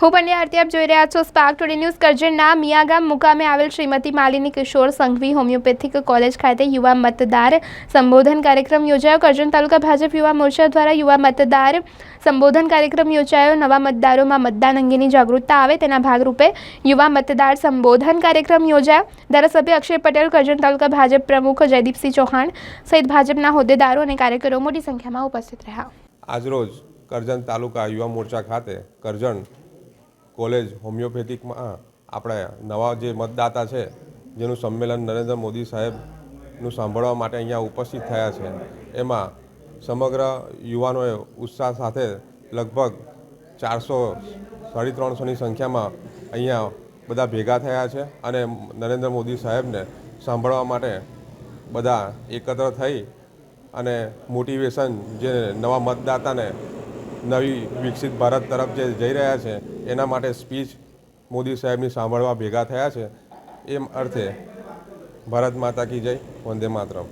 હું પંડ્યા આરતી આપ જોઈ રહ્યા છો સ્પાર્ક ટુડે ન્યૂઝ। કરજણના મિયાગામ મુકામે આવેલ શ્રીમતી માલિની કિશોર સંઘવી હોમિયોપેથિક કોલેજ ખાતે યુવા મતદાર સંબોધન કાર્યક્રમ યોજાયો। કરજણ તાલુકા ભાજપ યુવા મોરચા દ્વારા યુવા મતદાર સંબોધન કાર્યક્રમ યોજાયો। નવા મતદારોમાં મતદાન અંગેની જાગૃતતા આવે તેના ભાગરૂપે યુવા મતદાર સંબોધન કાર્યક્રમ યોજાયો। ધારાસભ્ય અક્ષય પટેલ, કરજણ તાલુકા ભાજપ પ્રમુખ જયદીપસિંહ ચૌહાણ સહિત ભાજપના હોદ્દેદારો અને કાર્યકરો મોટી સંખ્યામાં ઉપસ્થિત રહ્યા। આજરોજ કરજણ તાલુકા યુવા મોરચા ખાતે કરજણ કોલેજ હોમિયોપેથિકમાં આપણે નવા જે મતદાતા છે જેનું સંમેલન નરેન્દ્ર મોદી સાહેબનું સાંભળવા માટે અહીંયા ઉપસ્થિત થયા છે। એમાં સમગ્ર યુવાનોએ ઉત્સાહ સાથે લગભગ 400-350ની સંખ્યામાં અહીંયા બધા ભેગા થયા છે અને નરેન્દ્ર મોદી સાહેબને સાંભળવા માટે બધા એકત્ર થઈ અને મોટિવેશન જે નવા મતદાતાને નવી વિકસિત ભારત તરફ જે જઈ રહ્યા છે એના માટે સ્પીચ મોદી સાહેબની સાંભળવા ભેગા થયા છે। એ અર્થે ભારત માતા કી જય, વંદે માતરમ।